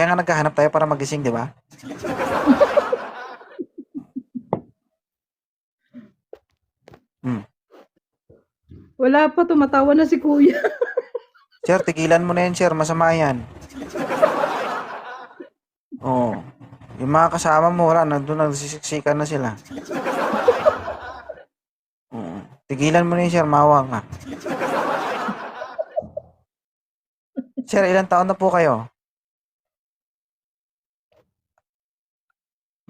Kaya nga naghahanap tayo para magising, di ba? Hmm. Wala pa, tumatawa na si kuya. Sir, tigilan mo na yan, sir. Masama yan. Oo. Yung mga kasama mo, wala. Nandun nagsisiksikan na sila. Oo. Tigilan mo na yan, sir. Mawa nga. Sir, ilang taon na po kayo?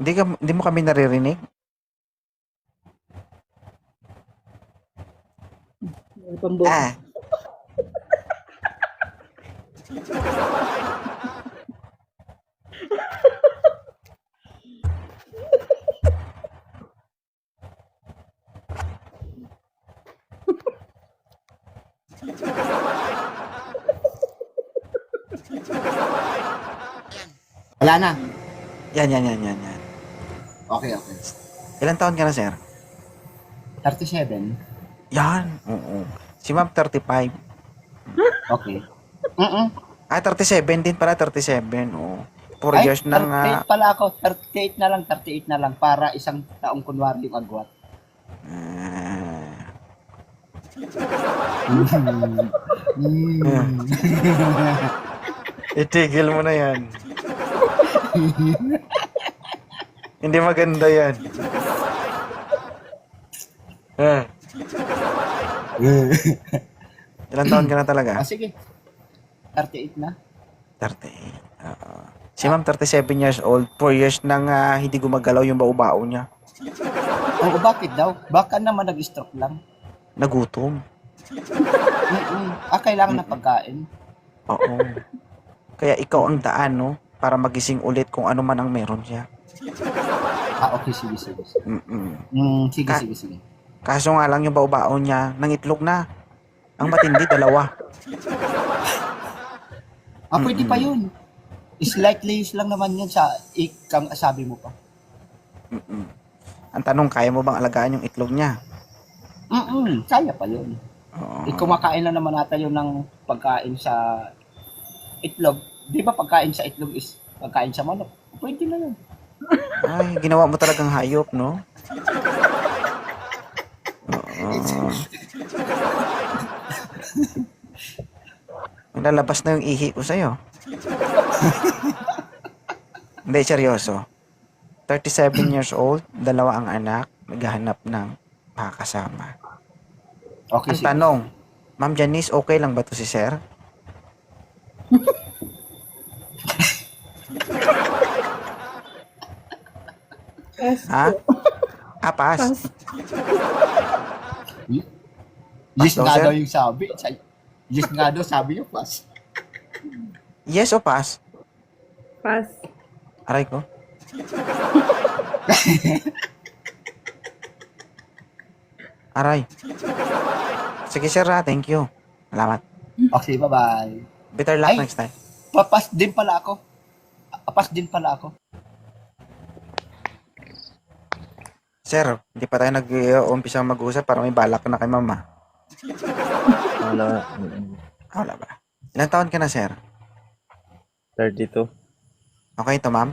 Hindi mo kami naririnig? Pambot. Ah. Wala na. Yan. Okay. Ilang taon ka na, sir? 37. Yan. Oo. Si ma'am, 35. Okay. Mm-mm. 37 din pala, 37. Oo. 4 years nang... 38 pala ako. 38 na lang para isang taong kunwari yung agwat. Itigil mo na yan. Hindi maganda yan. Ilang taon ka na talaga? Sige. 38 na. 38. Oo. Si ma'am, 37 years old. 4 years nang hindi gumagalaw yung bao-bao niya. Oo, bakit daw? Baka naman nag-stroke lang. Nagutom. Kailangan ng pagkain. Oo. Kaya ikaw ang daan, no? Para magising ulit kung ano man ang meron siya. Okay, sige. Sige. Kaso nga lang yung bao-bao niya, nangitlog na. Ang matindi, 2. Pwede pa yun. Slightly lang naman yun sa ikang sabi mo pa. Ang tanong, kaya mo bang alagaan yung itlog niya? Kaya pa yun. Oo. Kumakain na naman natin yun ng pagkain sa itlog. Di ba pagkain sa itlog is pagkain sa manok? Pwede na yun. Ay, ginawa mo talagang hayop, no? Lalabas na yung ihi ko sa'yo. Hindi, seryoso. 37 years old, 2 ang anak, naghahanap ng makakasama. Okay, Ang tanong, Ma'am Janice, okay lang ba to si Sir? Pass. Ha? Pass. Pass. Yes daw, nga sir? daw yung sabi. Yes nga daw sabi yung pas. Yes o pass? Pass. Aray ko. Aray. Sige sir ha, thank you. Salamat. Okay, bye-bye. Better luck Ay. next time. Papas din pala ako. Papas din pala ako. Sir, hindi pa tayo nag-umpisa mag-usap para may balak na kay mama. Wala. Wala ba? Ilang taon ka na, sir? 32. Okay to, ma'am?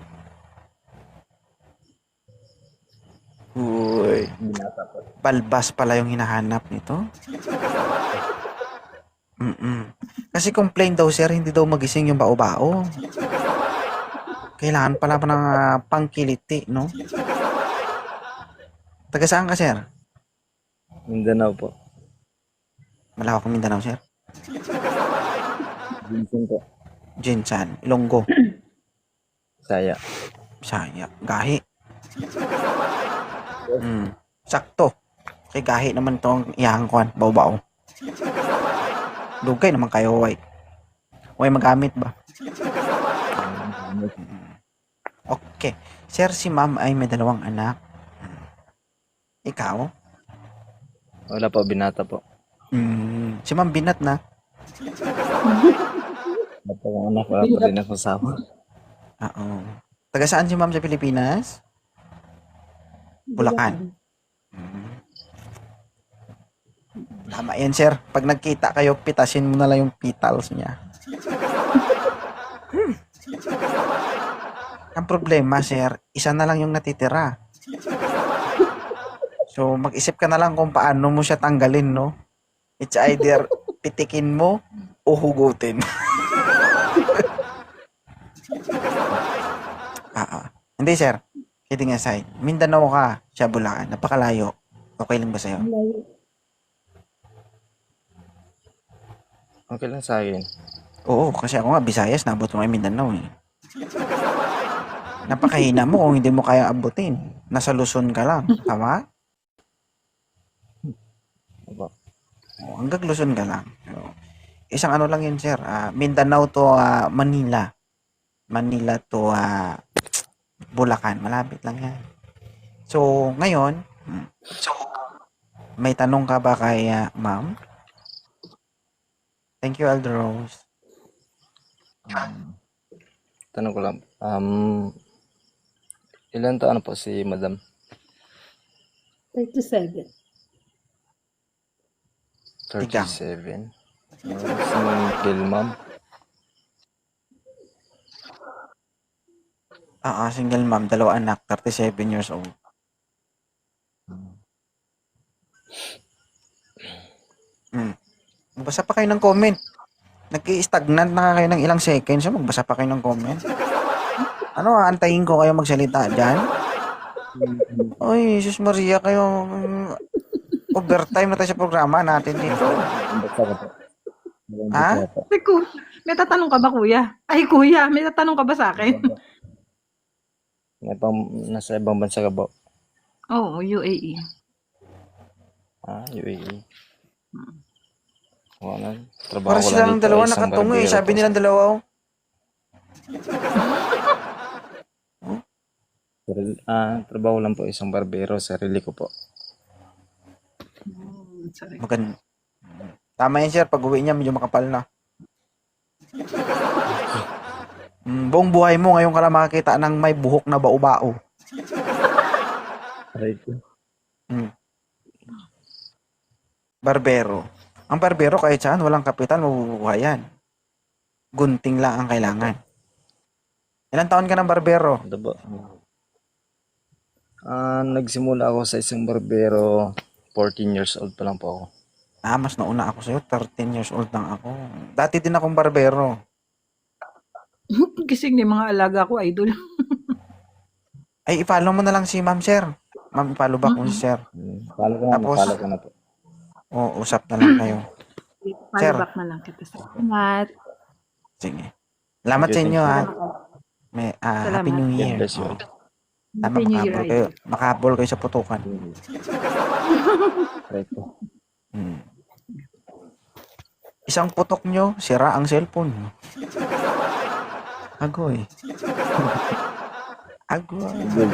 Uy, Binata po. balbas pala yung hinahanap nito. Kasi complain daw, sir, hindi daw magising yung bao-bao. Kailangan pala pa ng pangkiliti, no? Taga saan ka, sir? Mindanao po. Malawak ang Mindanao, sir. Vincent po. Jinsan, Ilonggo, Saya. Bisaya, Gahi. Sakto. Kay Gahi naman itong ihangkwan, bao-bao. Dugay naman kayo, Way. Way magamit ba? Okay. Sir, si ma'am ay may 2 anak. Ikaw? Wala po, binata po. Si ma'am binat na. Wala po akong anak, wala pa rin akong sama. Oo. Taga saan si ma'am sa Pilipinas? Bulacan. Tama yan, sir. Pag nagkita kayo, pitasin mo na lang yung petals niya. Ang problema, sir, isa na lang yung natitira. So, mag-isip ka na lang kung paano mo siya tanggalin, no? It's either pitikin mo o hugutin. Hindi, sir. Kidding aside. Mindanao ka, siya Bulacan. Napakalayo. Okay lang ba sa'yo? Ang layo. Okay lang sa akin. Oo, kasi ako nga, Visayas, nabot ko nga yung Mindanao eh. Napakahina mo kung hindi mo kaya abutin. Nasa Luzon ka lang. Tama? Opo. Oo, hanggang Luzon ka lang. So, isang ano lang yun, sir. Mindanao to Manila. Manila to Bulacan. Malapit lang yan. So, ngayon, may tanong ka ba kay ma'am? Thank you, Aldrose. Tanong ko lang. Ilan taon na po si Madam? 37. 37. Single ma'am. Single mom, 2 anak, 37 years old. Magbasa pa kayo ng comment. Nag-i-stagnant na kayo ng ilang seconds. So magbasa pa kayo ng comment. Ano, antayin ko kayo magsalita dyan? Oy, Jesus Maria, kayo overtime na tayo sa programa natin dito. Ha? Ay, may tatanong ka ba, kuya? Ay, kuya, may tatanong ka ba sa akin? Nasa ibang bansa ka ba? Oo, UAE. UAE. Wala. Trabaho Para ko lang silang dito dalawa ay isang nakatungo eh. barbero Sabi po. nilang dalawa. Trabaho lang po isang barbero. Sarili ko po. Sorry. Tama yan, sir. Pag uwi niya, medyo makapal na. Buong buhay mo, ngayon ka lang makakita ng may buhok na bao-bao. Right. Barbero. Ang barbero kahit saan, walang kapital, mabubuhay yan. Gunting lang ang kailangan. Ilang taon ka ng barbero? Ano ba? Nagsimula ako sa isang barbero. 14 years old pa lang po ako. Mas nauna ako sa'yo. 13 years old lang ako. Dati din akong barbero. Gising ni mga alaga ko, idol. Ay, i-follow mo na lang si ma'am, sir. Ma'am, i-follow back mo si sir. Follow ko na, Tapos- follow ko na po. O, usap na lang kayo. Sir. Follow back na lang kita. Salamat. Sige. Salamat sa inyo, ha. May, Happy New God Year. bless you. Tama, Happy New Year, makahabol kayo. Makahabol kayo sa putukan. Right po. Isang putok nyo, sira ang cellphone. Agoy. Agoy.